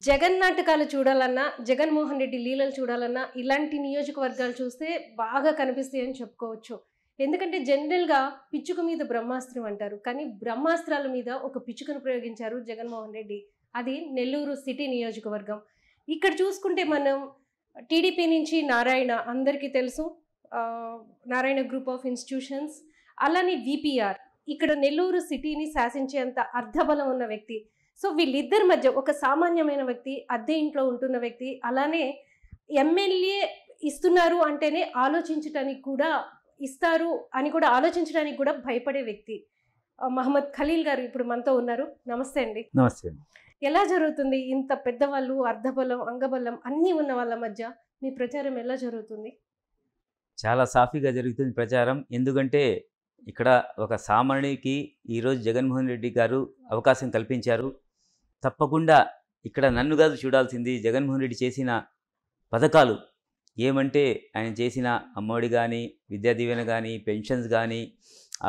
జగన్ నాటకాలు చూడాలన్నా, జగన్మోహన్ రెడ్డి లీలలు చూడాలన్నా ఇలాంటి నియోజకవర్గాలు చూస్తే బాగా కనిపిస్తాయని చెప్పుకోవచ్చు. ఎందుకంటే జనరల్‌గా పిచ్చుక మీద బ్రహ్మాస్త్రం అంటారు. కానీ బ్రహ్మాస్త్రాల మీద ఒక పిచ్చుకను ప్రయోగించారు జగన్మోహన్ రెడ్డి. అది నెల్లూరు సిటీ నియోజకవర్గం. ఇక్కడ చూసుకుంటే మనం టీడీపీ నుంచి నారాయణ అందరికీ తెలుసు. Narayana group of institutions. అలానే వీపీఆర్. ఇక్కడ నెల్లూరు సిటీని శాసించేంత అర్ధబలం ఉన్న వ్యక్తి. సో వీళ్ళిద్దరి మధ్య ఒక సామాన్యమైన వ్యక్తి, అద్దె ఇంట్లో ఉంటున్న వ్యక్తి, అలానే ఎమ్మెల్యే ఇస్తున్నారు అంటేనే ఆలోచించటానికి కూడా ఇస్తారు అని కూడా ఆలోచించడానికి కూడా భయపడే వ్యక్తి. మహమ్మద్ ఖలీల్ గారు ఇప్పుడు మనతో ఉన్నారు. నమస్తే అండి. నమస్తే. ఎలా జరుగుతుంది ఇంత పెద్దవాళ్ళు, అర్ధబలం, అంగబలం అన్నీ ఉన్న వాళ్ళ మధ్య మీ ప్రచారం ఎలా జరుగుతుంది? చాలా సాఫీగా జరుగుతుంది ప్రచారం. ఎందుకంటే ఇక్కడ ఒక సామాన్యుడికి ఈరోజు జగన్మోహన్ రెడ్డి గారు అవకాశం కల్పించారు. తప్పకుండా ఇక్కడ నన్ను కాదు చూడాల్సింది, జగన్మోహన్ రెడ్డి చేసిన పథకాలు ఏమంటే ఆయన చేసిన అమ్మఒడి కానీ, విద్యా దీవెన కానీ, పెన్షన్స్ కానీ,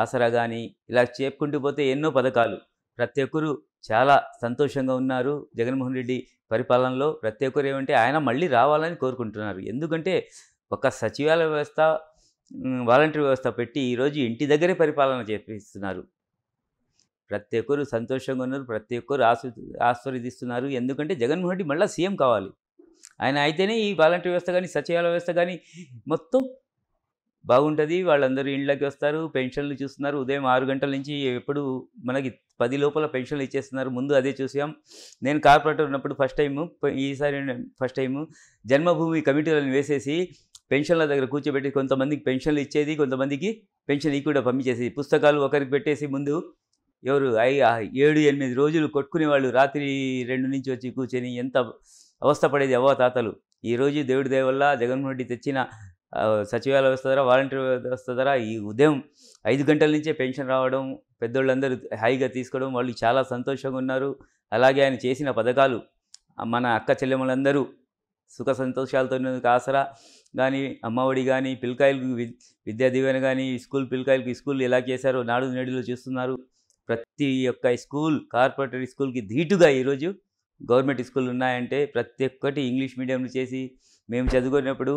ఆసరా కానీ, ఇలా చెప్పుకుంటూ పోతే ఎన్నో పథకాలు. ప్రతి ఒక్కరు చాలా సంతోషంగా ఉన్నారు జగన్మోహన్ రెడ్డి పరిపాలనలో. ప్రతి ఒక్కరు ఏమంటే ఆయన మళ్ళీ రావాలని కోరుకుంటున్నారు. ఎందుకంటే ఒక సచివాలయ వ్యవస్థ, వాలంటీర్ వ్యవస్థ పెట్టి ఈరోజు ఇంటి దగ్గరే పరిపాలన చేపిస్తున్నారు. ప్రతి ఒక్కరు సంతోషంగా ఉన్నారు, ప్రతి ఒక్కరు ఆస్వాదిస్తున్నారు. ఎందుకంటే జగన్మోహన్ రెడ్డి మళ్ళీ సీఎం కావాలి. ఆయన అయితేనే ఈ వాలంటీర్ వ్యవస్థ కానీ, సచివాలయ వ్యవస్థ కానీ మొత్తం బాగుంటుంది. వాళ్ళందరూ ఇళ్ళకి వస్తారు, పెన్షన్లు చూస్తున్నారు. ఉదయం 6 గంటల నుంచి ఎప్పుడు మనకి 10 లోపల పెన్షన్లు ఇచ్చేస్తున్నారు. ముందు అదే చూసాం. నేను కార్పొరేటర్ ఉన్నప్పుడు ఈసారి ఫస్ట్ టైము జన్మభూమి కమిటీలను వేసేసి పెన్షన్ల దగ్గర కూర్చోబెట్టి కొంతమందికి పెన్షన్లు ఇచ్చేది, కొంతమందికి పెన్షన్ కూడా పంపించేసి, పుస్తకాలు ఒకరికి పెట్టేసి ముందు ఎవరు 7-8 రోజులు కొట్టుకునేవాళ్ళు. రాత్రి 2 నుంచి వచ్చి కూర్చొని ఎంత అవస్థపడేది తాతలు. ఈరోజు దేవుడి దయ వల్ల జగన్మోహన్ రెడ్డి తెచ్చిన సచివాలయ వ్యవస్థ ద్వారా, వాలంటీర్ వ్యవస్థ ద్వారా ఈ ఉదయం 5 గంటల నుంచే పెన్షన్ రావడం, పెద్దోళ్ళందరూ హాయిగా తీసుకోవడం, వాళ్ళు చాలా సంతోషంగా ఉన్నారు. అలాగే ఆయన చేసిన పథకాలు మన అక్క చెల్లెమ్మలందరూ సుఖ సంతోషాలతో ఆసరా కానీ, అమ్మఒడి కానీ, పిల్లకాయలకు విద్యా దీవెన కానీ, స్కూల్ పిల్లకాయలకు స్కూల్ ఎలా చేశారో నాడు నేడులో చూస్తున్నారు. ప్రతి ఒక్క స్కూల్, కార్పొరేటర్ స్కూల్కి ధీటుగా ఈరోజు గవర్నమెంట్ స్కూల్ ఉన్నాయంటే ప్రతి ఒక్కటి ఇంగ్లీష్ మీడియంలు చేసి, మేము చదువుకున్నప్పుడు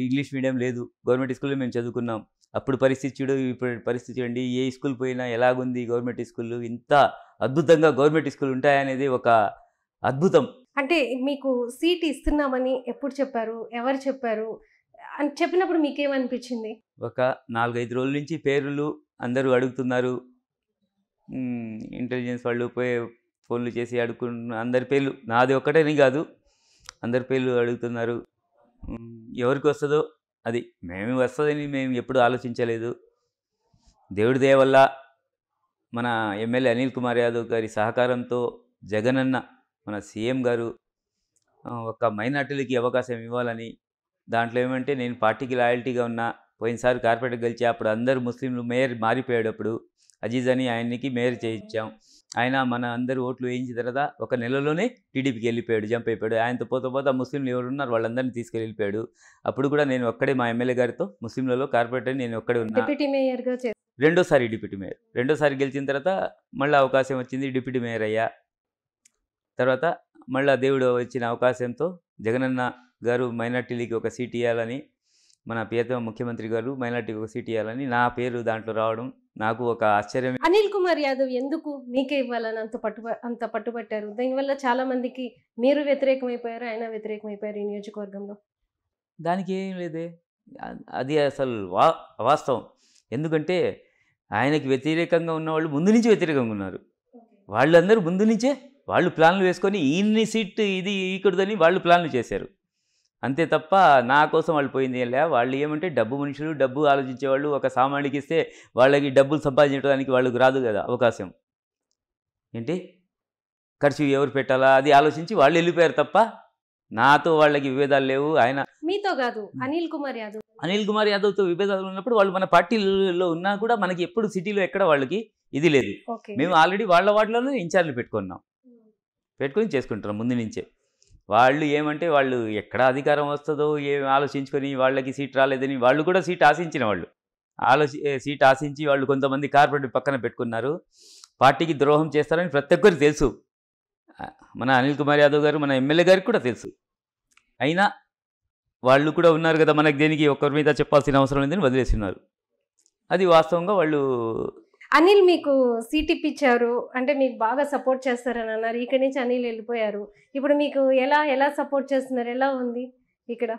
ఇంగ్లీష్ మీడియం లేదు, గవర్నమెంట్ స్కూల్లో మేము చదువుకున్నాం. అప్పుడు పరిస్థితి చూడు, ఇప్పుడు పరిస్థితి చూడండి. ఏ స్కూల్ పోయినా ఎలాగుంది గవర్నమెంట్ స్కూల్. ఇంత అద్భుతంగా గవర్నమెంట్ స్కూల్ ఉంటాయనేది ఒక అద్భుతం. అంటే మీకు సీట్ ఇస్తున్నామని ఎప్పుడు చెప్పారు, ఎవరు చెప్పారు అని చెప్పినప్పుడు మీకేమనిపించింది? ఒక 4-5 రోజుల నుంచి పేర్లు అందరూ అడుగుతున్నారు. ఇంటెలిజెన్స్ వాళ్ళు ఫోన్లు చేసి అడుగుతున్న అందరి పేర్లు, నాది ఒక్కటేని కాదు, అందరి పేర్లు అడుగుతున్నారు. ఎవరికి వస్తుందో అది, మేము వస్తుందని మేము ఎప్పుడు ఆలోచించలేదు. దేవుడి దయ వల్ల మన ఎమ్మెల్యే అనిల్ కుమార్ యాదవ్ గారి సహకారంతో జగనన్న మన సీఎం గారు ఒక మైనార్టీలకి అవకాశం ఇవ్వాలని, దాంట్లో ఏమంటే నేను పార్టీకి లాయల్టీగా ఉన్నా. పోయినసారి కార్పొరేటర్ గెలిచి అప్పుడు అందరూ ముస్లింలు మేయర్ మారిపోయాడు. అప్పుడు అజీజ్ అని ఆయనకి మేయర్ చేయించాం. ఆయన మన అందరూ ఓట్లు వేయించిన తర్వాత ఒక నెలలోనే టీడీపీకి వెళ్ళిపోయాడు, జంప్ అయిపోయాడు. ఆయనతో పోతా ముస్లింలు ఎవరున్నారు వాళ్ళందరినీ తీసుకెళ్ళి వెళ్ళిపోయాడు. అప్పుడు కూడా నేను ఒక్కడే మా ఎమ్మెల్యే గారితో ముస్లింలలో కార్పొరేటర్ నేను ఒక్కడే ఉన్నా. డిప్యూటీ మేయర్గా రెండోసారి డిప్యూటీ మేయర్. రెండోసారి గెలిచిన తర్వాత మళ్ళీ అవకాశం వచ్చింది, డిప్యూటీ మేయర్ అయ్యా. తర్వాత మళ్ళీ దేవుడు వచ్చిన అవకాశంతో జగనన్న గారు మైనార్టీలకి ఒక సీట్ ఇవ్వాలని, మన ప్రియతమ ముఖ్యమంత్రి గారు మైనార్టీకి ఒక సీట్ ఇవ్వాలని నా పేరు దాంట్లో రావడం నాకు ఒక ఆశ్చర్యం. అనిల్ కుమార్ యాదవ్ ఎందుకు మీకే ఇవ్వాలని అంత పట్టుబట్టారు? దానివల్ల చాలా మందికి మీరు వ్యతిరేకమైపోయారు, ఆయన వ్యతిరేకమైపోయారు ఈ నియోజకవర్గంలో. దానికి ఏం లేదే, అది అసలు వాస్తవం. ఎందుకంటే ఆయనకి వ్యతిరేకంగా ఉన్నవాళ్ళు ముందు నుంచి వ్యతిరేకంగా ఉన్నారు. వాళ్ళందరూ ముందు నుంచే వాళ్ళు ప్లాన్లు వేసుకొని ఈయన్ని సీట్ ఇది ఇక్కడదని వాళ్ళు ప్లాన్లు చేశారు. అంతే తప్ప నా కోసం వాళ్ళు పోయింది ఏం లే. వాళ్ళు ఏమంటే డబ్బు మనుషులు, డబ్బు ఆలోచించేవాళ్ళు. ఒక సామాన్యుడికి ఇస్తే వాళ్ళకి డబ్బులు సంపాదించడానికి వాళ్ళకి రాదు కదా అవకాశం. ఏంటి ఖర్చు ఎవరు పెట్టాలా అది ఆలోచించి వాళ్ళు వెళ్ళిపోయారు తప్ప నాతో వాళ్ళకి విభేదాలు లేవు. ఆయన మీతో కాదు, అనిల్ కుమార్ యాదవ్తో విభేదాలు ఉన్నప్పుడు వాళ్ళు మన పార్టీలో ఉన్నా కూడా మనకి ఎప్పుడు సిటీలో ఎక్కడ వాళ్ళకి ఇది లేదు. మేము ఆల్రెడీ వాళ్ళ వాటిలోనే ఇన్ఛార్జ్లు పెట్టుకొని చేసుకుంటున్నాం ముందు నుంచే. వాళ్ళు ఏమంటే వాళ్ళు ఎక్కడ అధికారం వస్తుందో ఏం ఆలోచించుకొని వాళ్ళకి సీట్ రాలేదని వాళ్ళు కూడా సీట్ ఆశించిన వాళ్ళు సీట్ ఆశించి వాళ్ళు కొంతమంది కార్పొరేట్ పక్కన పెట్టుకున్నారు. పార్టీకి ద్రోహం చేస్తారని ప్రతి ఒక్కరికి తెలుసు. మన అనిల్ కుమార్ యాదవ్ గారు మన ఎమ్మెల్యే గారికి కూడా తెలుసు. అయినా వాళ్ళు కూడా ఉన్నారు కదా, మనకు దేనికి ఒకరి మీద చెప్పాల్సిన అవసరం లేదని వదిలేస్తున్నారు. అది వాస్తవంగా వాళ్ళు. అనిల్ మీకు సీట్ ఇప్పించారు అంటే మీకు బాగా సపోర్ట్ చేస్తారని అన్నారు. ఇక్కడి నుంచి అనిల్ వెళ్ళిపోయారు. ఇప్పుడు మీకు ఎలా సపోర్ట్ చేస్తున్నారు? ఎలా ఉంది ఇక్కడ?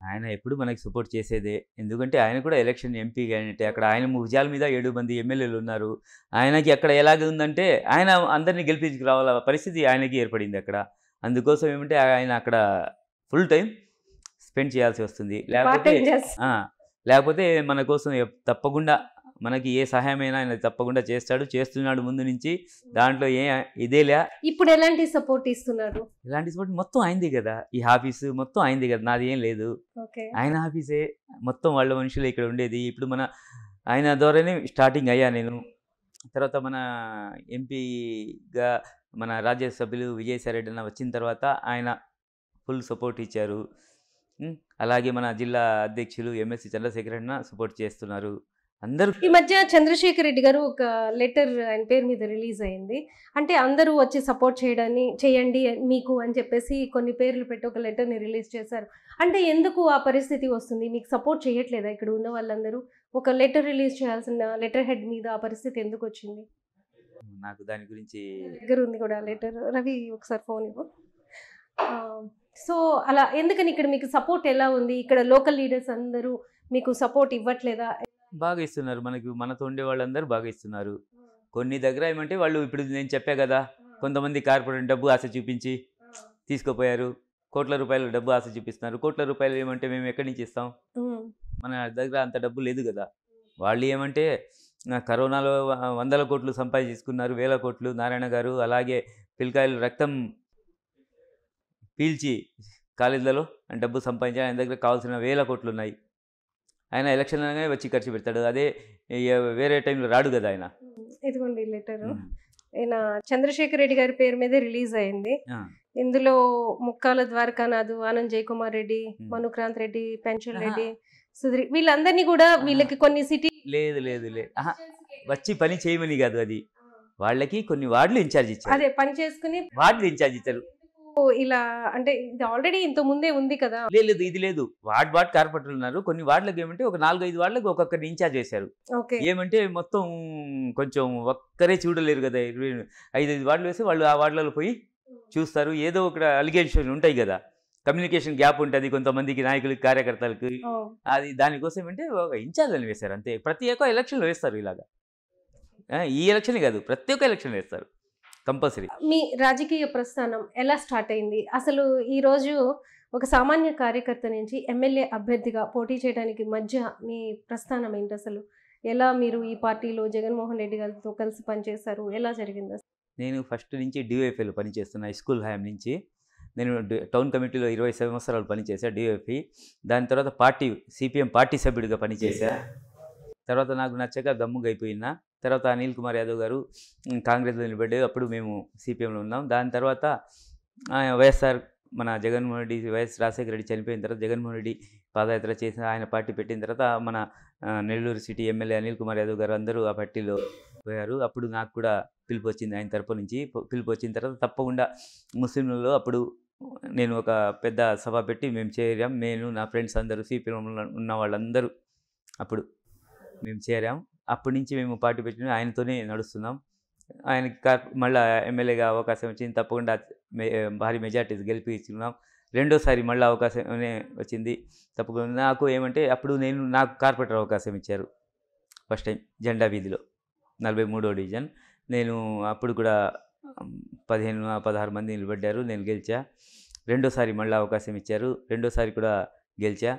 ఆయన ఎప్పుడు మనకి సపోర్ట్ చేసేదే. ఎందుకంటే ఆయన కూడా ఎలక్షన్ ఎంపీ క్యాండిడేట్. అక్కడ ఆయన భుజాల మీద 7 మంది ఎమ్మెల్యేలు ఉన్నారు. ఆయనకి అక్కడ ఎలాగ ఉందంటే ఆయన అందరినీ గెలిపించుకురావాల పరిస్థితి ఆయనకి ఏర్పడింది అక్కడ. అందుకోసం ఏమంటే ఆయన అక్కడ ఫుల్ టైం స్పెండ్ చేయాల్సి వస్తుంది. లేకపోతే మన కోసం తప్పకుండా మనకి ఏ సహాయమైనా ఆయన తప్పకుండా చేస్తున్నాడు ముందు నుంచి. దాంట్లో ఇదేలే. ఇప్పుడు ఎలాంటి సపోర్ట్ ఇస్తున్నారు? ఇలాంటి సపోర్ట్ మొత్తం అయింది కదా, ఈ ఆఫీసు మొత్తం అయింది కదా, నాది ఏం లేదు. ఆయన ఆఫీసే మొత్తం వాళ్ళ మనుషులు ఇక్కడ ఉండేది. ఇప్పుడు ఆయన ద్వారానే స్టార్టింగ్ అయ్యా నేను. తర్వాత మన ఎంపీగా మన రాజ్యసభ్యులు విజయసాయిరెడ్డి అన్న వచ్చిన తర్వాత ఆయన ఫుల్ సపోర్ట్ ఇచ్చారు. అలాగే మన జిల్లా అధ్యక్షులు ఎంఎస్సి చంద్రశేఖర్ అన్న సపోర్ట్ చేస్తున్నారు అందరూ. ఈ మధ్య చంద్రశేఖర్ రెడ్డి గారు ఒక లెటర్ ఆయన పేరు మీద రిలీజ్ అయింది. అంటే అందరూ వచ్చి సపోర్ట్ చేయండి మీకు అని చెప్పేసి కొన్ని పేర్లు పెట్టి ఒక లెటర్ని రిలీజ్ చేశారు. అంటే ఎందుకు ఆ పరిస్థితి వస్తుంది? మీకు సపోర్ట్ చేయట్లేదా ఇక్కడ ఉన్న వాళ్ళందరూ? ఒక లెటర్ రిలీజ్ చేయాల్సిన లెటర్ హెడ్ మీద ఆ పరిస్థితి ఎందుకు వచ్చింది? నాకు దాని గురించి దగ్గర ఉంది కూడా లెటర్. రవి ఒకసారి ఫోన్ ఇవ్వు. సో అలా ఎందుకని ఇక్కడ మీకు సపోర్ట్ ఎలా ఉంది? ఇక్కడ లోకల్ లీడర్స్ అందరూ మీకు సపోర్ట్ ఇవ్వట్లేదా? బాగా ఇస్తున్నారు. మనతో ఉండే వాళ్ళందరూ బాగా ఇస్తున్నారు. కొన్ని దగ్గర ఏమంటే వాళ్ళు ఇప్పుడు నేను చెప్పా కదా, కొంతమంది కార్పొరేట్ డబ్బు ఆశ చూపించి తీసుకుపోయారు. కోట్ల రూపాయలు డబ్బు ఆశ చూపిస్తున్నారు. కోట్ల రూపాయలు ఏమంటే మేము ఎక్కడి నుంచి ఇస్తాం? మన దగ్గర అంత డబ్బు లేదు కదా. వాళ్ళు ఏమంటే కరోనాలో 100 కోట్లు సంపాదించుకున్నారు, 1000 కోట్లు నారాయణ గారు. అలాగే పిల్లకాయలు రక్తం పీల్చి కాలేజీలలో డబ్బు సంపాదించి ఆయన దగ్గర కావాల్సిన 1000 కోట్లు ఉన్నాయి. ఆయన ఎలక్షన్ అనగానే వచ్చి ఖర్చు పెడతాడు. అదే వేరే టైంలో రాడు కదా ఆయన. ఇదిగోండి లెటర్. ఈయన చంద్రశేఖర్ రెడ్డి గారి పేరు మీద రిలీజ్ అయింది. ఇందులో ముక్కాల ద్వారకానాథ్, ఆనంద్ జయకుమార్ రెడ్డి, మనుక్రాంత్ రెడ్డి, పెన్షన్ రెడ్డి, సుధీర్ వీళ్ళందరినీ కూడా వీళ్ళకి కొన్ని సిటీ లేదు వచ్చి పని చేయమని కాదు, అది వాళ్ళకి కొన్ని వార్డులు ఇన్ఛార్జ్ ఇచ్చారు. అదే పని చేసుకుని వార్డులు ఇన్ఛార్జ్ ఇచ్చారు. ఇలా అంటే ఇది ఆల్రెడీ ఇంత ముందే ఉంది కదా. లేదు ఇది లేదు. వార్డ్ కార్పొరేటర్లు ఉన్నారు. కొన్ని వార్డులకు ఏమంటే ఒక 4-5 వార్డులకు ఒక్కొక్కరిని ఇన్ఛార్జ్ చేశారు. ఏమంటే మొత్తం కొంచెం ఒక్కరే చూడలేరు కదా. 5 వార్డులు వేస్తే వాళ్ళు ఆ వార్డులలో పోయి చూస్తారు. ఏదో ఒక అలిగేషన్ ఉంటాయి కదా, కమ్యూనికేషన్ గ్యాప్ ఉంటుంది కొంతమందికి, నాయకులకి, కార్యకర్తలకి. అది దానికోసం ఏమంటే ఒక ఇన్ఛార్జ్ అని వేశారు అంతే. ప్రతి ఒక్క ఎలక్షన్లో వేస్తారు ఇలాగా. ఈ ఎలక్షన్ కాదు, ప్రతి ఒక్క ఎలక్షన్ వేస్తారు కంపల్సరీ. మీ రాజకీయ ప్రస్థానం ఎలా స్టార్ట్ అయింది? అసలు ఈరోజు ఒక సామాన్య కార్యకర్త నుంచి ఎమ్మెల్యే అభ్యర్థిగా పోటీ చేయడానికి మధ్య మీ ప్రస్థానం ఏంటి? అసలు ఎలా మీరు ఈ పార్టీలో జగన్మోహన్ రెడ్డి గారితో కలిసి పనిచేశారు? ఎలా జరిగింది? నేను ఫస్ట్ నుంచి డివైఎఫ్ఐలో పనిచేస్తున్నా. స్కూల్ హయాం నుంచి నేను టౌన్ కమిటీలో 20 సంవత్సరాలు పనిచేశా డివైఎఫ్ఐ. దాని తర్వాత సిపిఎం పార్టీ సభ్యుడిగా పనిచేశా. తర్వాత నాకు నచ్చక గమ్ముగా అయిపోయినా. తర్వాత అనిల్ కుమార్ యాదవ్ గారు కాంగ్రెస్లో నిలబడ్డారు. అప్పుడు మేము సిపిఎంలో ఉన్నాం. దాని తర్వాత వైఎస్ఆర్ మన జగన్మోహన్ రెడ్డి, వైఎస్ రాజశేఖర రెడ్డి చనిపోయిన తర్వాత జగన్మోహన్ రెడ్డి పాదయాత్ర చేసిన ఆయన పార్టీ పెట్టిన తర్వాత మన నెల్లూరు సిటీ ఎమ్మెల్యే అనిల్ కుమార్ యాదవ్ గారు అందరూ ఆ పార్టీలో పోయారు. అప్పుడు నాకు కూడా పిలుపు వచ్చింది ఆయన తరపు నుంచి. పిలుపు వచ్చిన తర్వాత తప్పకుండా ముస్లింలలో అప్పుడు నేను ఒక పెద్ద సభ పెట్టి మేము చేరాం. నేను నా ఫ్రెండ్స్ అందరూ సిపిఎంలో ఉన్న వాళ్ళందరూ అప్పుడు మేము చేరాం. అప్పటి నుంచి మేము పార్టీ పెట్టిన ఆయనతోనే నడుస్తున్నాం. ఆయనకి మళ్ళీ ఎమ్మెల్యేగా అవకాశం వచ్చింది. తప్పకుండా భారీ మెజార్టీస్ గెలిపించుకున్నాం. రెండోసారి మళ్ళీ అవకాశమే వచ్చింది. తప్పకుండా నాకు ఏమంటే అప్పుడు నాకు కార్పొరేటర్ అవకాశం ఇచ్చారు ఫస్ట్ టైం జెండా వీధిలో 43వ డివిజన్. నేను అప్పుడు కూడా 15-16 మంది నిలబడ్డారు. నేను గెలిచా. రెండోసారి మళ్ళీ అవకాశం ఇచ్చారు. రెండోసారి కూడా గెలిచా.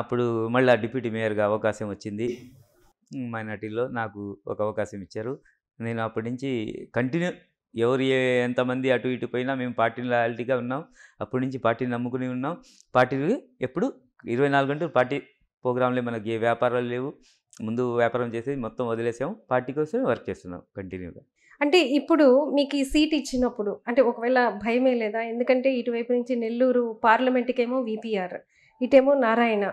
అప్పుడు మళ్ళీ డిప్యూటీ మేయర్గా అవకాశం వచ్చింది. మైనార్టీలో నాకు ఒక అవకాశం ఇచ్చారు. నేను అప్పటి నుంచి కంటిన్యూ ఎంతమంది అటు ఇటు పోయినా మేము పార్టీని లాయల్టీగా ఉన్నాం. అప్పటి నుంచి పార్టీని నమ్ముకుని ఉన్నాం. పార్టీకి ఎప్పుడు 24 గంటలు పార్టీ ప్రోగ్రాంలే. మనకి ఏ వ్యాపారాలు లేవు. ముందు వ్యాపారం చేసి మొత్తం వదిలేసాం. పార్టీ కోసం వర్క్ చేస్తున్నాం కంటిన్యూగా. అంటే ఇప్పుడు మీకు ఈ సీట్ ఇచ్చినప్పుడు అంటే ఒకవేళ భయమే లేదా? ఎందుకంటే ఇటువైపు నుంచి నెల్లూరు పార్లమెంట్కేమో విపిఆర్, ఇటేమో నారాయణ,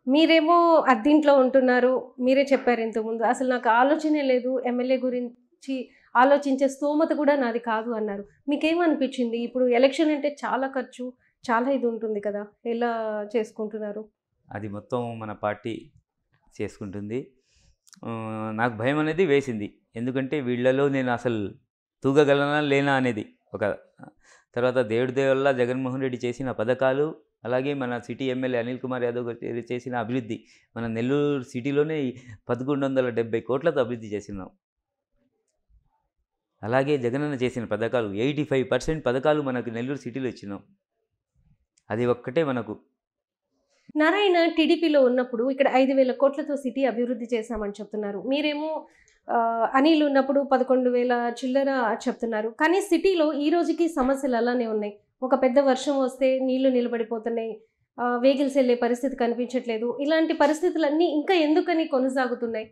మీరేమో అద్దీంట్లో ఉంటున్నారు. మీరే చెప్పారు ఇంతకుముందు, అసలు నాకు ఆలోచనే లేదు ఎమ్మెల్యే గురించి ఆలోచించే స్తోమత కూడా నాది కాదు అన్నారు. మీకేమనిపించింది? ఇప్పుడు ఎలక్షన్ అంటే చాలా ఖర్చు, చాలా ఇది ఉంటుంది కదా! ఎలా చేసుకుంటున్నారు? అది మొత్తం మన పార్టీ చేసుకుంటుంది. నాకు భయం అనేది వేసింది. ఎందుకంటే వీళ్ళలో నేను అసలు తూగగలనా లేనా అనేది ఒక తర్వాత దేవుడి దయ వల్ల జగన్మోహన్ రెడ్డి చేసిన పథకాలు, అలాగే మన సిటీ ఎమ్మెల్యే అనిల్ కుమార్ యాదవ్ గారు చేసిన అభివృద్ధి, మన నెల్లూరు సిటీలోనే 1170 కోట్లతో అభివృద్ధి చేసినాం. అలాగే జగనన్న చేసిన పథకాలు 85% పథకాలు మనకు నెల్లూరు సిటీలో ఇచ్చినాం. అది ఒక్కటే మనకు. నారాయణ టీడీపీలో ఉన్నప్పుడు ఇక్కడ 5,000 కోట్లతో సిటీ అభివృద్ధి చేశామని చెప్తున్నారు. మీరేమో అనిల్ ఉన్నప్పుడు 11,000 చిల్లర చెప్తున్నారు. కానీ సిటీలో ఈ రోజుకి సమస్యలు అలానే ఉన్నాయి. ఒక పెద్ద వర్షం వస్తే నీళ్లు నిలబడిపోతున్నాయి, వెహికల్స్ వెళ్ళే పరిస్థితి కనిపించట్లేదు. ఇలాంటి పరిస్థితులన్నీ ఇంకా ఎందుకని కొనసాగుతున్నాయి?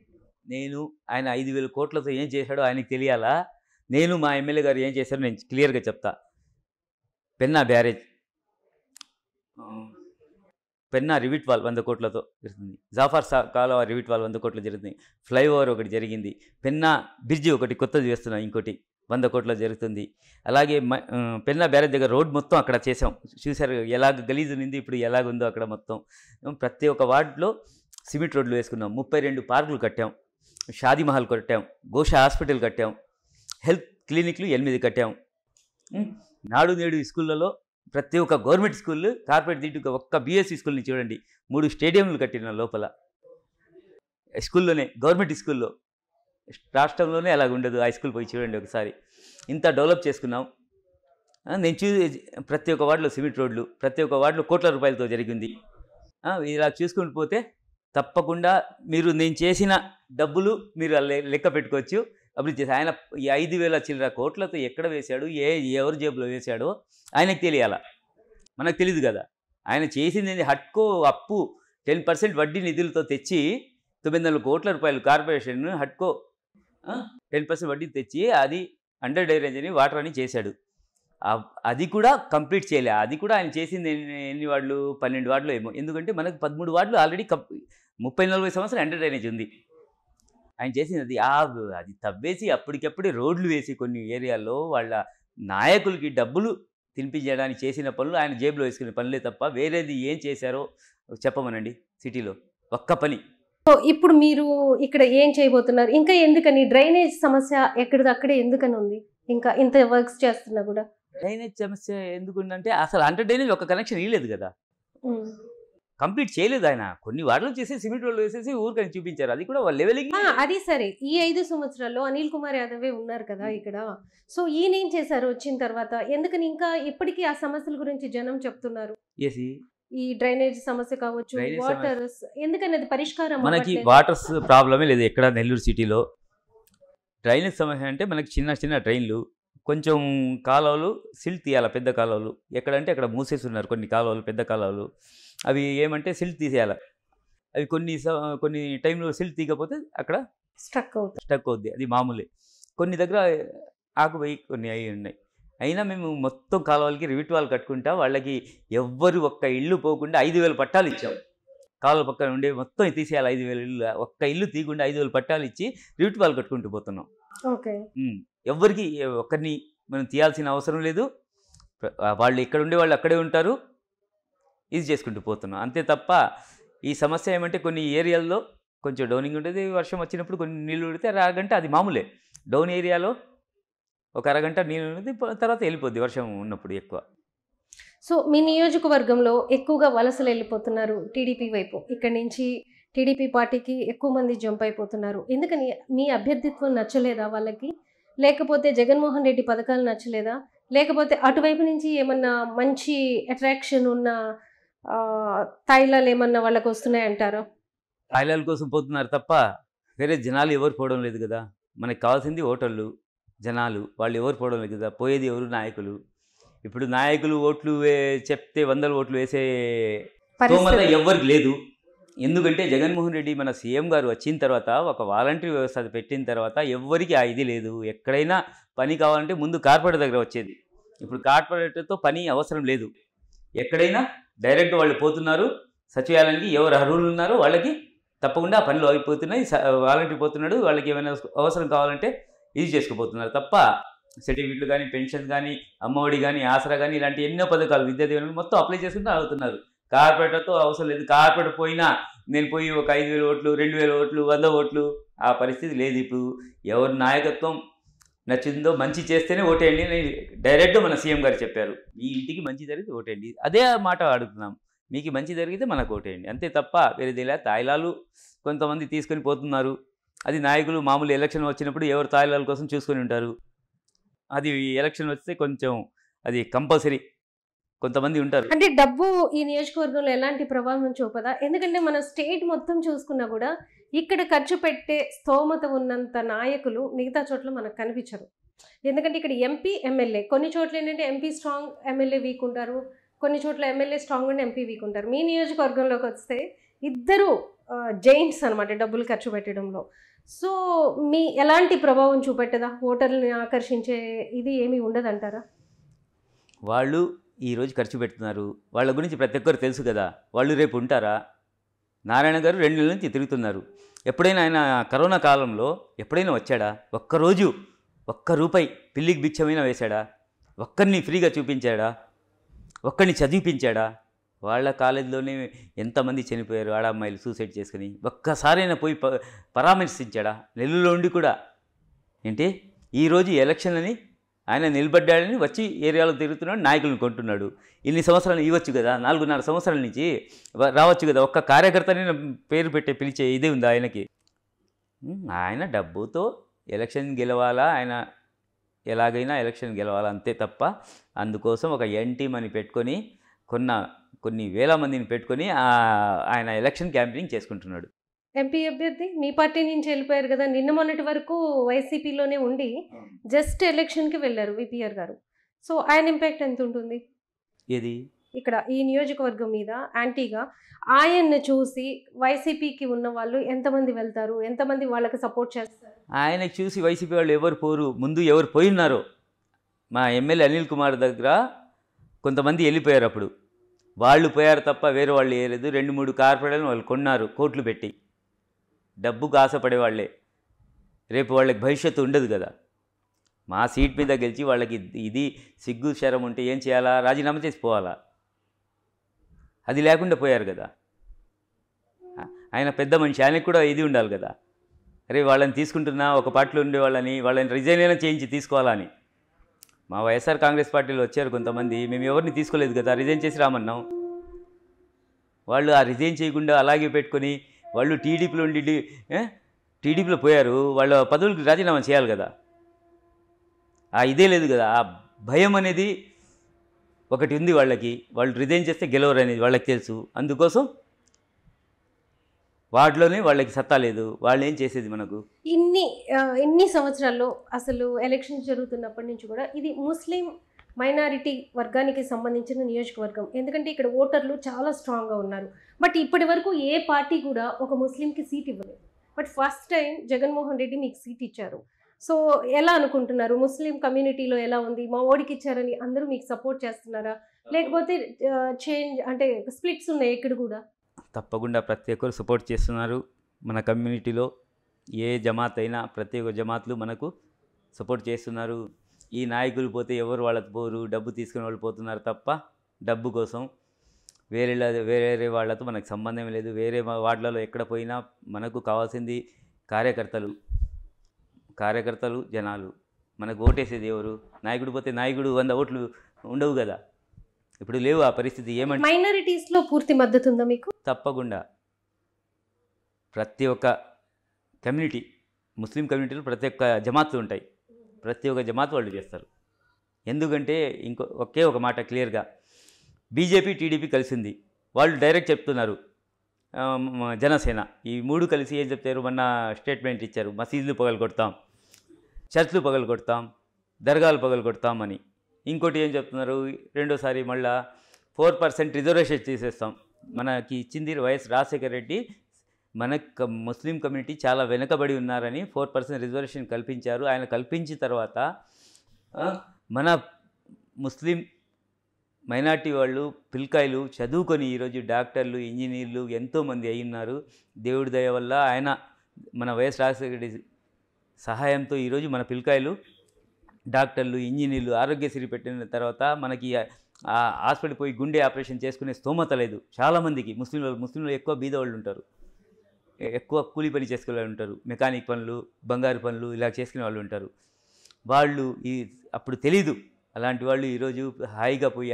నేను ఆయన 5,000 కోట్లతో ఏం చేశాడో ఆయనకి తెలియాలా? నేను మా ఎమ్మెల్యే గారు ఏం చేశారో నేను క్లియర్గా చెప్తా. Penna barrage, Penna rivet wall 100 కోట్లతో జరుగుతుంది. జాఫర్ కాలువ రివిట్ వాల్ 100 కోట్లు జరుగుతుంది. ఫ్లైఓవర్ ఒకటి జరిగింది. పెన్నా బ్రిడ్జి ఒకటి కొత్తది వేస్తున్నాం, ఇంకోటి 100 కోట్ల జరుగుతుంది. అలాగే పెన్నా బ్యారేజ్ దగ్గర రోడ్ మొత్తం అక్కడ చేసాం. చూసారు ఎలాగ గలీజు ఉంది, ఇప్పుడు ఎలాగుందో అక్కడ మొత్తం. ప్రతి ఒక్క వార్డులో సిమెంట్ రోడ్లు వేసుకున్నాం. 32 పార్కులు కట్టాం. షాదీ మహల్ కట్టాం. గోష హాస్పిటల్ కట్టాం. హెల్త్ క్లినిక్లు 8 కట్టాం. నాడు నేడు స్కూళ్ళలో ప్రతి ఒక్క గవర్నమెంట్ స్కూళ్ళు, కార్పొరేట్ దీటుగా ఒక్క బీఎస్సీ స్కూల్ని చూడండి, 3 స్టేడియంలు కట్టిన లోపల స్కూల్లోనే, గవర్నమెంట్ స్కూల్లో. రాష్ట్రంలోనే అలాగ ఉండదు. హై స్కూల్ పోయి చూడండి ఒకసారి. ఇంత డెవలప్ చేసుకున్నాం. నేను ప్రతి ఒక్క వార్డులో సిమెంట్ రోడ్లు, ప్రతి ఒక్క వార్డులో కోట్ల రూపాయలతో జరిగింది. ఇలా చూసుకుని పోతే తప్పకుండా మీరు నేను చేసిన డబ్బులు మీరు లెక్క పెట్టుకోవచ్చు. అభివృద్ధి చేసి ఆయన ఈ 5,000 చిల్లర కోట్లతో ఎక్కడ వేశాడు, ఎవరి జేబులో వేశాడో ఆయనకు తెలియాలా, మనకు తెలియదు కదా. ఆయన చేసింది హట్కో అప్పు 10% వడ్డీ నిధులతో తెచ్చి 900 కోట్ల రూపాయలు కార్పొరేషన్ హట్కో 10% వడ్డీ తెచ్చి అది అండర్ డ్రైనేజ్ అని వాటర్ అని చేశాడు. అది కూడా కంప్లీట్ చేయలే. అది కూడా ఆయన చేసింది ఎన్ని వార్డులు, 12 వార్డులు ఏమో. ఎందుకంటే మనకు 13 వార్డులు ఆల్రెడీ 30-40 సంవత్సరాలు అండర్ డ్రైనేజ్ ఉంది. ఆయన చేసింది అది తవ్వేసి అప్పటికప్పుడే రోడ్లు వేసి కొన్ని ఏరియాల్లో వాళ్ళ నాయకులకి డబ్బులు తినిపించడానికి చేసిన పనులు ఆయన జేబులో వేసుకునే పనులే తప్ప వేరేది ఏం చేశారో చెప్పమనండి సిటీలో ఒక్క పని. సో ఇప్పుడు మీరు ఇక్కడ ఏం చేయబోతున్నారు? ఇంకా ఎందుకని డ్రైనేజ్ సమస్య ఎక్కడిదక్కడే ఎందుకని ఉంది? ఇంకా ఇంత వర్క్స్ చేస్తున్నా కూడా డ్రైనేజ్ సమస్య ఎందుకుందంటే అసలు అండర్ డ్రైనేజ్ ఒక కనెక్షన్ ఇవ్వలేదు కదా, కంప్లీట్ చేయలేదు ఆయన. కొన్ని వార్డులు చేసి సిమెంట్ రోడ్లు వేసేసి ఊరికని చూపించారు. అది కూడా లెవెలింగ్. అది సరే, ఈ 5 సంవత్సరాల్లో అనిల్ కుమార్ యాదవే ఉన్నారు కదా ఇక్కడ. సో ఈయన ఏం చేశారు వచ్చిన తర్వాత? ఎందుకని ఇంకా ఇప్పటికీ ఆ సమస్యల గురించి జనం చెప్తున్నారు? ఈ డ్రైనేజ్ సమస్య కావచ్చు, వాటర్, ఎందుకని అది పరిష్కారం? మనకి వాటర్స్ ప్రాబ్లమే లేదు ఎక్కడ నెల్లూరు సిటీలో. డ్రైనేజ్ సమస్య అంటే మనకి చిన్న చిన్న డ్రైన్లు, కొంచెం కాలువలు సిల్ట్ తీయాలి, పెద్ద కాలువలు. ఎక్కడంటే అక్కడ మూసేస్తున్నారు కొన్ని కాలువలు, పెద్ద కాలువలు. అవి ఏమంటే సిల్ట్ తీసేయాలి. అవి కొన్ని టైంలో సిల్ట్ తీయకపోతే అక్కడ స్టక్ అవుద్ది. అది మామూలే. కొన్ని దగ్గర ఆకుపోయి కొన్ని అవి ఉన్నాయి. అయినా మేము మొత్తం కాలువలకి రివిట్ వాల్ కట్టుకుంటా వాళ్ళకి ఎవ్వరు ఒక్క ఇల్లు పోకుండా 5,000 పట్టాలు ఇచ్చాం. కాలువ పక్కన ఉండే మొత్తం తీసేయాలి. 5,000 ఇల్లు, ఒక్క ఇల్లు తీయకుండా 5,000 పట్టాలు ఇచ్చి రివిట్ వాల్ కట్టుకుంటూ పోతున్నాం. ఎవ్వరికి ఒక్కరిని మనం తీయాల్సిన అవసరం లేదు. వాళ్ళు ఎక్కడ ఉండే వాళ్ళు అక్కడే ఉంటారు. ఇది చేసుకుంటూ పోతున్నాం అంతే తప్ప ఈ సమస్య ఏమంటే కొన్ని ఏరియాల్లో కొంచెం డౌనింగ్ ఉంటుంది. వర్షం వచ్చినప్పుడు కొన్ని నీళ్ళు ఉడితే అరగంట, అది మామూలే. డౌన్ ఏరియాలో ఒక అరగంట నీళ్ళు ఉంటుంది, తర్వాత వెళ్ళిపోద్ది వర్షం ఉన్నప్పుడు ఎక్కువ. సో మీ నియోజకవర్గంలో ఎక్కువగా వలసలు వెళ్ళిపోతున్నారు టీడీపీ వైపు. ఇక్కడి నుంచి టీడీపీ పార్టీకి ఎక్కువ మంది జంప్ అయిపోతున్నారు. ఎందుకని? మీ అభ్యర్థిత్వం నచ్చలేదా వాళ్ళకి? లేకపోతే జగన్మోహన్ రెడ్డి పథకాలు నచ్చలేదా? లేకపోతే అటువైపు నుంచి ఏమన్నా మంచి అట్రాక్షన్ ఉన్న తాయిలాలు ఏమన్నా వాళ్ళకి వస్తున్నాయంటారా? తాయిలాల కోసం పోతున్నారు తప్ప వేరే జనాలు ఎవరు పోవడం లేదు కదా. మనకు కావాల్సింది ఓటర్లు, జనాలు. వాళ్ళు ఎవరు పోవడం లేదు కదా. పోయేది ఎవరు? నాయకులు. ఇప్పుడు నాయకులు ఓట్లు చెప్తే 100 ఓట్లు వేసే స్తోమత ఎవరికి లేదు. ఎందుకంటే జగన్మోహన్ రెడ్డి మన సీఎం గారు వచ్చిన తర్వాత ఒక వాలంటరీ వ్యవస్థ పెట్టిన తర్వాత ఎవ్వరికి ఇది లేదు. ఎక్కడైనా పని కావాలంటే ముందు కార్పొరేటర్ దగ్గర వచ్చేది. ఇప్పుడు కార్పొరేటర్తో పని అవసరం లేదు. ఎక్కడైనా డైరెక్ట్ వాళ్ళు పోతున్నారు సచివాలయానికి. ఎవరు అర్హులు ఉన్నారో వాళ్ళకి తప్పకుండా పనులు అయిపోతున్నాయి. వాలంటరీ పోతున్నాడు. వాళ్ళకి ఏమైనా అవసరం కావాలంటే ఇది చేసుకుపోతున్నారు తప్ప సర్టిఫికెట్లు కానీ, పెన్షన్ కానీ, అమ్మఒడి కానీ, ఆసరా కానీ ఇలాంటి ఎన్నో పథకాలు విద్యా దీవెనలు మొత్తం అప్లై చేసుకుంటూ అవుతున్నారు. కార్పొరేటర్తో అవసరం లేదు. కార్పొరేటర్ పోయినా నేను పోయి ఒక 5,000 ఓట్లు, 2,000 ఓట్లు, 100 ఓట్లు ఆ పరిస్థితి లేదు. ఇప్పుడు ఎవరి నాయకత్వం నచ్చిందో మంచి చేస్తేనే ఓటేయండి అని డైరెక్ట్గా మన సీఎం గారు చెప్పారు. మీ ఇంటికి మంచి జరిగితే ఓటేయండి. అదే మాట అడుగుతున్నాం. మీకు మంచి జరిగితే మనకు ఓటేయండి. అంతే తప్ప వేరేదిలా తాయిలాలు కొంతమంది తీసుకొని పోతున్నారు. అది నాయకులు మామూలు ఎలక్షన్ వచ్చినప్పుడు ఎవరు తాయిలాల కోసం చూసుకొని ఉంటారు. అది ఎలక్షన్ వస్తే కొంచెం అది కంపల్సరీ కొంతమంది ఉంటారు. అంటే డబ్బు ఈ నియోజకవర్గంలో ఎలాంటి ప్రభావం చూపదా? ఎందుకంటే మన స్టేట్ మొత్తం చూసుకున్నా కూడా ఇక్కడ ఖర్చు పెట్టే స్తోమత ఉన్నంత నాయకులు మిగతా చోట్ల మనకు కనిపించరు. ఎందుకంటే ఇక్కడ ఎంపీ, ఎమ్మెల్యే కొన్ని చోట్ల ఏంటంటే ఎంపీ స్ట్రాంగ్, ఎమ్మెల్యే వీక్ ఉంటారు. కొన్ని చోట్ల ఎమ్మెల్యే స్ట్రాంగ్ ఉండి ఎంపీ వీక్ ఉంటారు. మీ నియోజకవర్గంలోకి వస్తే ఇద్దరు జైంట్స్ అనమాట డబ్బులు ఖర్చు పెట్టడంలో. సో మీ ఎలాంటి ప్రభావం చూపెట్టదా? ఓటర్లని ఆకర్షించే ఇది ఏమీ ఉండదంటారా? వాళ్ళు ఈరోజు ఖర్చు పెడుతున్నారు. వాళ్ళ గురించి ప్రతి ఒక్కరు తెలుసు కదా. వాళ్ళు రేపు ఉంటారా? నారాయణ గారు 2 నెలల నుంచి తిరుగుతున్నారు. ఎప్పుడైనా ఆయన కరోనా కాలంలో ఎప్పుడైనా వచ్చాడా? ఒక్కరోజు ₹1 పిల్లికి బిచ్చమైనా వేశాడా? ఒక్కరిని ఫ్రీగా చూపించాడా? ఒక్కరిని చదివిపించాడా? వాళ్ళ కాలేజీలోనే ఎంతమంది చనిపోయారు ఆడమ్మాయిలు సూసైడ్ చేసుకుని. ఒక్కసారైనా పోయి పరామర్శించాడా? నెల్లూరులో ఉండి కూడా ఏంటి ఈరోజు ఎలక్షన్లని ఆయన నిలబడ్డాడని వచ్చి ఏరియాలో తిరుగుతున్నాడు, నాయకులను కొంటున్నాడు. ఇన్ని సంవత్సరాలు ఇవ్వచ్చు కదా, 4.5 సంవత్సరాల నుంచి రావచ్చు కదా. ఒక్క కార్యకర్తని పేరు పిలిచే ఇదే ఉంది ఆయనకి. ఆయన డబ్బుతో ఎలక్షన్ గెలవాలా, ఆయన ఎలాగైనా ఎలక్షన్ గెలవాలా అంతే తప్ప అందుకోసం ఒక టీమ్ అని పెట్టుకొని కొన్ని వేల మందిని పెట్టుకొని ఆయన ఎలక్షన్ క్యాంపెయినింగ్ చేసుకుంటున్నాడు. ఎంపీ అభ్యర్థి మీ పార్టీ నుంచి వెళ్ళిపోయారు కదా. నిన్న మొన్నటి వరకు వైసీపీలోనే ఉండి జస్ట్ ఎలక్షన్కి వెళ్ళారు విపిఆర్ గారు. సో ఆయన ఇంపాక్ట్ ఎంత ఉంటుంది ఏది ఇక్కడ ఈ నియోజకవర్గం మీద? యాంటీగా ఆయన్ని చూసి వైసీపీకి ఉన్న వాళ్ళు ఎంతమంది వెళ్తారు, ఎంతమంది వాళ్ళకి సపోర్ట్ చేస్తారు? ఆయనకు చూసి వైసీపీ వాళ్ళు ఎవరు పోరు. ముందు ఎవరు పోయినారో మా ఎమ్మెల్యే అనిల్ కుమార్ దగ్గర కొంతమంది వెళ్ళిపోయారు. అప్పుడు వాళ్ళు పోయారు తప్ప వేరే వాళ్ళు వేయలేదు. 2-3 కార్పొరేటర్లను వాళ్ళు కొన్నారు కోట్లు పెట్టి. డబ్బుకు ఆశపడే వాళ్ళే. రేపు వాళ్ళకి భవిష్యత్తు ఉండదు కదా. మా సీట్ మీద గెలిచి వాళ్ళకి ఇది సిగ్గు శరం ఉంటే ఏం చేయాలా? రాజీనామా చేసి పోవాలా? అది లేకుండా పోయారు కదా. ఆయన పెద్ద మనిషి, ఆయనకు కూడా ఇది ఉండాలి కదా. అరే వాళ్ళని తీసుకుంటున్నా ఒక పార్టీలో ఉండే వాళ్ళని రిజైన్ అయినా చేయించి తీసుకోవాలని. మా వైఎస్ఆర్ కాంగ్రెస్ పార్టీలో వచ్చారు కొంతమంది, మేము ఎవరిని తీసుకోలేదు కదా, రిజైన్ చేసి రామన్నాం. వాళ్ళు ఆ రిజైన్ చేయకుండా అలాగే పెట్టుకొని వాళ్ళు టీడీపీలో ఉండి టీడీపీలో పోయారు. వాళ్ళ పదవులకు రాజీనామా చేయాలి కదా. ఆ ఇదే లేదు కదా. ఆ భయం అనేది ఒకటి ఉంది వాళ్ళకి. వాళ్ళు రిజైన్ చేస్తే గెలవరు అనేది వాళ్ళకి తెలుసు. అందుకోసం వాటిలోనే వాళ్ళకి సత్తా లేదు. వాళ్ళు ఏం చేసేది మనకు? ఇన్ని సంవత్సరాల్లో అసలు ఎలక్షన్ జరుగుతున్నప్పటి నుంచి కూడా ఇది ముస్లిం మైనారిటీ వర్గానికి సంబంధించిన నియోజకవర్గం. ఎందుకంటే ఇక్కడ ఓటర్లు చాలా స్ట్రాంగ్గా ఉన్నారు. బట్ ఇప్పటి వరకు ఏ పార్టీ కూడా ఒక ముస్లింకి సీట్ ఇవ్వలేదు. But first time Jaganmohan Reddy మీకు సీట్ ఇచ్చారు. సో ఎలా అనుకుంటున్నారు? ముస్లిం కమ్యూనిటీలో ఎలా ఉంది? మా ఓడికి ఇచ్చారని అందరూ మీకు సపోర్ట్ చేస్తున్నారా, లేకపోతే చేంజ్ అంటే స్ప్లిట్స్ ఉన్నాయి ఇక్కడ కూడా? తప్పకుండా ప్రతి ఒక్కరు సపోర్ట్ చేస్తున్నారు. మన కమ్యూనిటీలో ఏ జమాత్ అయినా ప్రతి ఒక్క జమాత్లు మనకు సపోర్ట్ చేస్తున్నారు. ఈ నాయకులు పోతే ఎవరు వాళ్ళకి పోరు, డబ్బు తీసుకుని వాళ్ళు పోతున్నారు తప్ప డబ్బు కోసం. వేరే వాళ్ళతో మనకు సంబంధం లేదు. వేరే వార్డులలో ఎక్కడ పోయినా మనకు కావాల్సింది కార్యకర్తలు జనాలు. మనకు ఓటేసేది ఎవరు? నాయకుడు పోతే నాయకుడు 100 ఓట్లు ఉండవు కదా. ఇప్పుడు లేవు ఆ పరిస్థితి. ఏమంటే మైనారిటీస్లో పూర్తి మద్దతు ఉందా మీకు? తప్పకుండా ప్రతి ఒక్క కమ్యూనిటీ, ముస్లిం కమ్యూనిటీలో ప్రతి ఒక్క జమాత్లు ఉంటాయి. ప్రతి ఒక్క జమాత్ వాళ్ళు చేస్తారు. ఎందుకంటే ఒకే ఒక మాట క్లియర్గా, బీజేపీ టీడీపీ కలిసింది. వాళ్ళు డైరెక్ట్ చెప్తున్నారు, జనసేన ఈ 3 కలిసి ఏం చెప్తారు? మొన్న స్టేట్మెంట్ ఇచ్చారు, మసీదులు పగలగొడతాం, చర్చ్లు పగలగొడతాం, దర్గాలు పగలగొడతాం అని. ఇంకోటి ఏం చెప్తున్నారు? రెండోసారి మళ్ళా 4% రిజర్వేషన్ తీసేస్తాం. మనకి ఇచ్చింది వైఎస్ రాజశేఖర రెడ్డి. మన ముస్లిం కమ్యూనిటీ చాలా వెనుకబడి ఉన్నారని 4% రిజర్వేషన్ కల్పించారు. ఆయన కల్పించిన తర్వాత మన ముస్లిం మైనార్టీ వాళ్ళు పిల్లకాయలు చదువుకొని ఈరోజు డాక్టర్లు, ఇంజనీర్లు ఎంతోమంది అయి ఉన్నారు. దేవుడి దయ వల్ల ఆయన మన వైఎస్ రాజశేఖర రెడ్డి సహాయంతో ఈరోజు మన పిల్లకాయలు డాక్టర్లు, ఇంజనీర్లు, ఆరోగ్యశ్రీ పెట్టిన తర్వాత మనకి హాస్పిటల్ పోయి గుండె ఆపరేషన్ చేసుకునే స్తోమత లేదు చాలామందికి. ముస్లింలు ఎక్కువ బీదవాళ్ళు ఉంటారు, ఎక్కువ కూలి పని చేసుకునే వాళ్ళు ఉంటారు, మెకానిక్ పనులు, బంగారు పనులు ఇలా చేసుకునే వాళ్ళు ఉంటారు. వాళ్ళు అప్పుడు తెలీదు. అలాంటి వాళ్ళు ఈరోజు హాయిగా పోయి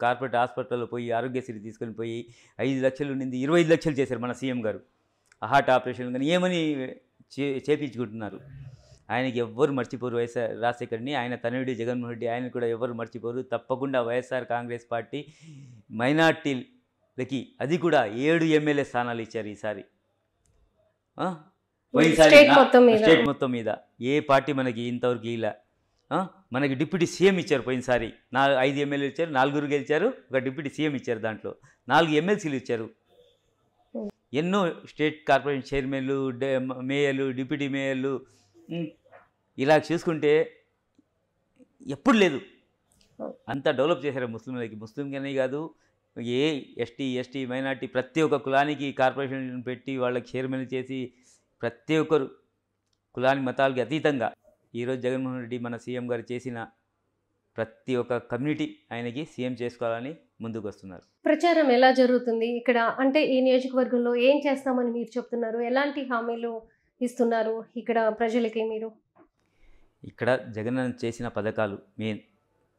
కార్పొరేట్ హాస్పిటల్లో పోయి ఆరోగ్యశ్రీ తీసుకొని పోయి 5 లక్షల నుండి 25 లక్షలు చేశారు మన సీఎం గారు. హార్ట్ ఆపరేషన్ కానీ ఏమని చేపించుకుంటున్నారు. ఆయనకి ఎవ్వరు మర్చిపోరు వైఎస్ఆర్ రాజశేఖర్ని. ఆయన తనయుడు జగన్మోహన్ రెడ్డి, ఆయన కూడా ఎవరు మర్చిపోరు. తప్పకుండా వైఎస్ఆర్ కాంగ్రెస్ పార్టీ మైనార్టీలకి అది కూడా 7 ఎమ్మెల్యే స్థానాలు ఇచ్చారు ఈసారి. స్టేట్ మొత్తం మీద ఏ పార్టీ మనకి ఇంతవరకు ఇలా. మనకి డిప్యూటీ సీఎం ఇచ్చారు పోయినసారి. 5 ఎమ్మెల్యేలు ఇచ్చారు, 4 గెలిచారు, ఒక డిప్యూటీ సీఎం ఇచ్చారు. దాంట్లో 4 ఎమ్మెల్సీలు ఇచ్చారు. ఎన్నో స్టేట్ కార్పొరేషన్ చైర్మన్లు, మేయర్లు, డిప్యూటీ మేయర్లు ఇలా చూసుకుంటే ఎప్పుడు లేదు. అంతా డెవలప్ చేశారు ముస్లింలకి. ముస్లింకనే కాదు, ఎస్టీ మైనార్టీ ప్రతి ఒక్క కులానికి కార్పొరేషన్ పెట్టి వాళ్ళకి చైర్మన్ చేసి ప్రతి ఒక్కరు కులానికి మతాలకి అతీతంగా ఈరోజు జగన్మోహన్ రెడ్డి మన సీఎం గారు చేసిన ప్రతి ఒక్క కమ్యూనిటీ ఆయనకి సీఎం చేసుకోవాలని ముందుకు వస్తున్నారు. ప్రచారం ఎలా జరుగుతుంది ఇక్కడ? అంటే ఈ నియోజకవర్గంలో ఏం చేస్తామని మీరు చెప్తున్నారు? ఎలాంటి హామీలు ఇస్తున్నారు ఇక్కడ ప్రజలకి మీరు? ఇక్కడ జగన్ చేసిన పథకాలు మెయిన్,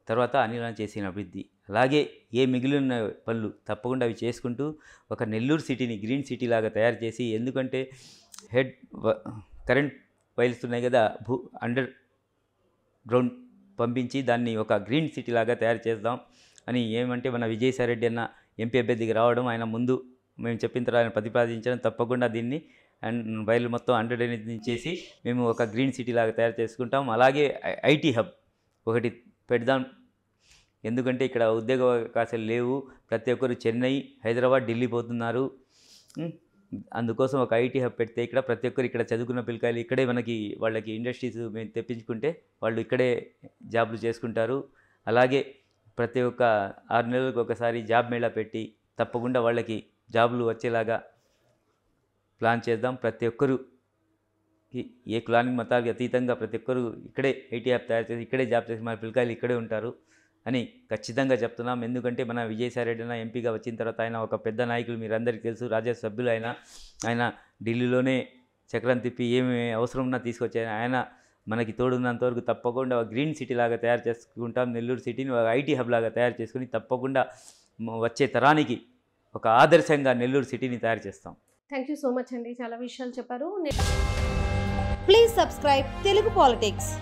తర్వాత అనిల్ చేసిన అభివృద్ధి, అలాగే ఏ మిగిలిన పనులు తప్పకుండా అవి చేసుకుంటూ ఒక నెల్లూరు సిటీని గ్రీన్ సిటీ లాగా తయారు చేసి, ఎందుకంటే కరెంట్ వైర్స్ ఉన్నాయి కదా, అండర్ గ్రౌండ్ పంపించి దాన్ని ఒక గ్రీన్ సిటీ లాగా తయారు చేద్దాం అని. ఏమంటే మన విజయసాయి రెడ్డి అన్న ఎంపీ అభ్యర్థికి రావడం, ఆయన ముందు మేము చెప్పిన తర్వాత ఆయన ప్రతిపాదించడం, తప్పకుండా దీన్ని వైర్లు మొత్తం అండర్ చేసి మేము ఒక గ్రీన్ సిటీ లాగా తయారు చేసుకుంటాం. అలాగే ఐటీ హబ్ ఒకటి పెడదాం, ఎందుకంటే ఇక్కడ ఉద్యోగ అవకాశాలు లేవు. ప్రతి ఒక్కరు చెన్నై, హైదరాబాద్, ఢిల్లీ పోతున్నారు. అందుకోసం ఒక ఐటీ హబ్ పెడితే ఇక్కడ ప్రతి ఒక్కరు ఇక్కడ చదువుకున్న పిల్లకాయలు ఇక్కడే వాళ్ళకి ఇండస్ట్రీస్ మేము తెప్పించుకుంటే వాళ్ళు ఇక్కడే జాబ్లు చేసుకుంటారు. అలాగే ప్రతి ఒక్క 6 నెలలకు ఒకసారి జాబ్ మేళా పెట్టి తప్పకుండా వాళ్ళకి జాబ్లు వచ్చేలాగా ప్లాన్ చేద్దాం. ప్రతి ఒక్కరు ఏ కులానికి మతాలకి అతీతంగా ప్రతి ఒక్కరు ఇక్కడే ఐటీ హబ్ తయారు చేసి ఇక్కడే జాబ్ చేసి మన పిల్లకాయలు ఇక్కడే ఉంటారు అని ఖచ్చితంగా చెప్తున్నాం. ఎందుకంటే మన విజయసాయి రెడ్డి ఎంపీగా వచ్చిన తర్వాత ఆయన ఒక పెద్ద నాయకులు, మీరు అందరికీ తెలుసు, రాజ్యసభ సభ్యులు. ఆయన ఢిల్లీలోనే చక్రం తిప్పి ఏమి అవసరం ఉన్నా తీసుకొచ్చారు. ఆయన మనకి తోడున్నంతవరకు తప్పకుండా ఒక గ్రీన్ సిటీ లాగా తయారు చేసుకుంటాం. నెల్లూరు సిటీని ఒక ఐటీ హబ్ లాగా తయారు చేసుకుని తప్పకుండా వచ్చే తరానికి ఒక ఆదర్శంగా నెల్లూరు సిటీని తయారు చేస్తాం. థ్యాంక్ యూ సో మచ్ అండి, చాలా విషయాలు చెప్పారు. Please subscribe Telugu politics.